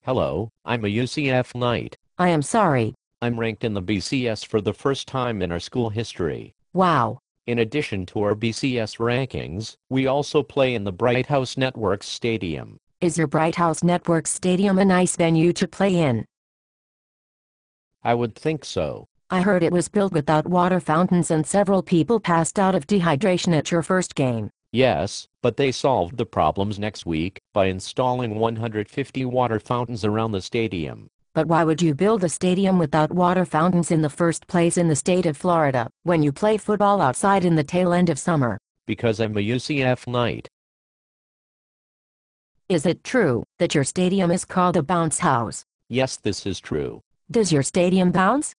Hello, I'm a UCF Knight. I am sorry. I'm ranked in the BCS for the first time in our school history. Wow. In addition to our BCS rankings, we also play in the Bright House Networks Stadium. Is your Bright House Network Stadium a nice venue to play in? I would think so. I heard it was built without water fountains and several people passed out of dehydration at your first game. Yes, but they solved the problems next week by installing 150 water fountains around the stadium. But why would you build a stadium without water fountains in the first place in the state of Florida, when you play football outside in the tail end of summer? Because I'm a UCF Knight. Is it true that your stadium is called a bounce house? Yes, this is true. Does your stadium bounce?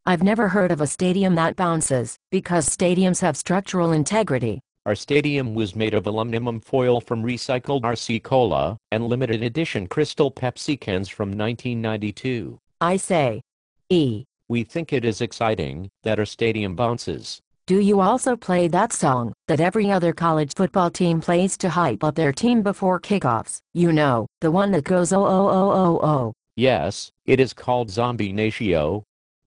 I've never heard of a stadium that bounces, because stadiums have structural integrity. Our stadium was made of aluminum foil from recycled RC Cola and limited edition Crystal Pepsi cans from 1992. I say. We think it is exciting that our stadium bounces. Do you also play that song that every other college football team plays to hype up their team before kickoffs? You know, the one that goes oh oh oh oh oh. Yes, it is called Zombie Natio.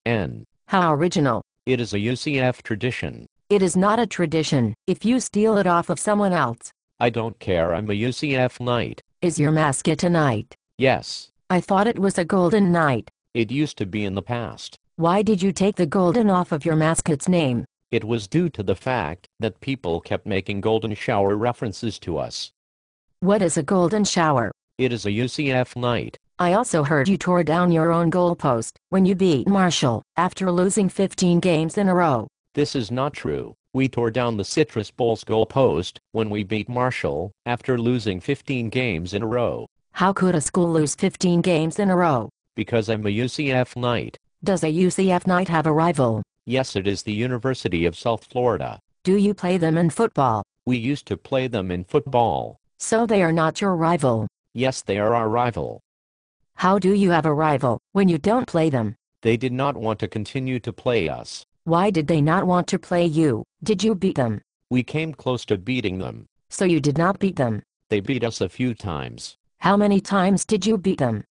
N. How original. It is a UCF tradition. It is not a tradition if you steal it off of someone else. I don't care, I'm a UCF Knight. Is your mascot a knight? Yes. I thought it was a golden knight. It used to be in the past. Why did you take the golden off of your mascot's name? It was due to the fact that people kept making golden shower references to us. What is a golden shower? It is a UCF Knight. I also heard you tore down your own goalpost when you beat Marshall after losing 15 games in a row. This is not true. We tore down the Citrus Bowl's goalpost when we beat Marshall after losing 15 games in a row. How could a school lose 15 games in a row? Because I'm a UCF Knight. Does a UCF Knight have a rival? Yes, it is the University of South Florida. Do you play them in football? We used to play them in football. So they are not your rival? Yes, they are our rival. How do you have a rival when you don't play them? They did not want to continue to play us. Why did they not want to play you? Did you beat them? We came close to beating them. So you did not beat them? They beat us a few times. How many times did you beat them?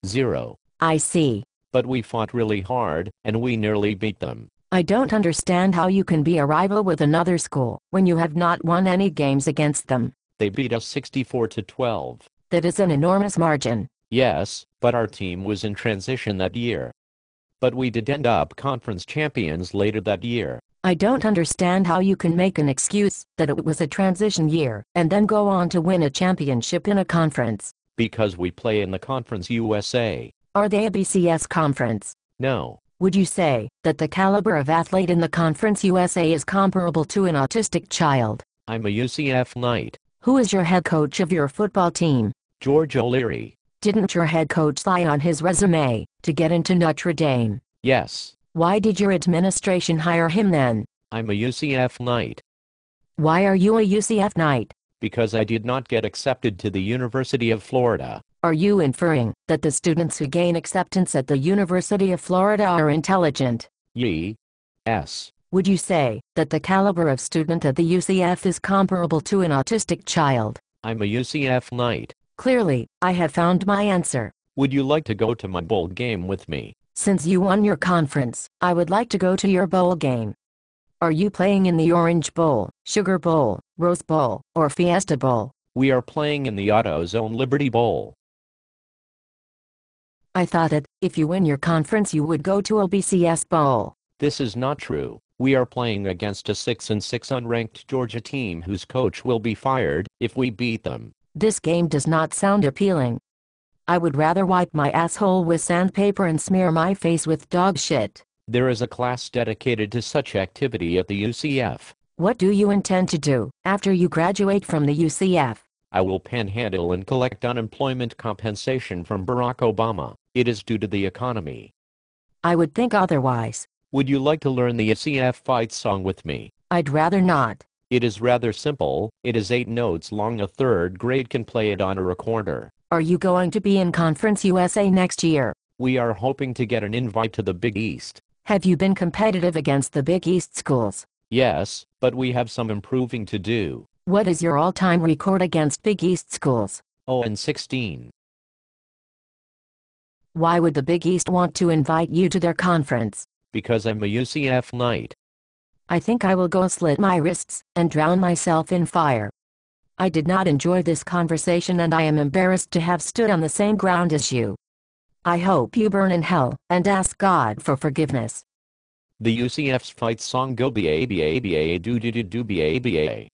0. I see. But we fought really hard, and we nearly beat them. I don't understand how you can be a rival with another school when you have not won any games against them. They beat us 64-12. That is an enormous margin. Yes, but our team was in transition that year. But we did end up conference champions later that year. I don't understand how you can make an excuse that it was a transition year and then go on to win a championship in a conference. Because we play in the Conference USA. Are they a BCS conference? No. Would you say that the caliber of athlete in the Conference USA is comparable to an autistic child? I'm a UCF Knight. Who is your head coach of your football team? George O'Leary. Didn't your head coach lie on his resume to get into Notre Dame? Yes. Why did your administration hire him then? I'm a UCF Knight. Why are you a UCF Knight? Because I did not get accepted to the University of Florida. Are you inferring that the students who gain acceptance at the University of Florida are intelligent? Yes. Would you say that the caliber of student at the UCF is comparable to an autistic child? I'm a UCF Knight. Clearly, I have found my answer. Would you like to go to my bowl game with me? Since you won your conference, I would like to go to your bowl game. Are you playing in the Orange Bowl, Sugar Bowl, Rose Bowl, or Fiesta Bowl? We are playing in the AutoZone Liberty Bowl. I thought that, if you win your conference you would go to a BCS Bowl. This is not true. We are playing against a 6-6 unranked Georgia team whose coach will be fired if we beat them. This game does not sound appealing. I would rather wipe my asshole with sandpaper and smear my face with dog shit. There is a class dedicated to such activity at the UCF. What do you intend to do after you graduate from the UCF? I will panhandle and collect unemployment compensation from Barack Obama. It is due to the economy. I would think otherwise. Would you like to learn the UCF fight song with me? I'd rather not. It is rather simple. It is 8 notes long. A third grade can play it on a recorder. Are you going to be in Conference USA next year? We are hoping to get an invite to the Big East. Have you been competitive against the Big East schools? Yes, but we have some improving to do. What is your all-time record against Big East schools? 0-16. Why would the Big East want to invite you to their conference? Because I'm a UCF Knight. I think I will go slit my wrists and drown myself in fire. I did not enjoy this conversation and I am embarrassed to have stood on the same ground as you. I hope you burn in hell and ask God for forgiveness. The UCF's fight song go ba ba ba do do do do ba ba.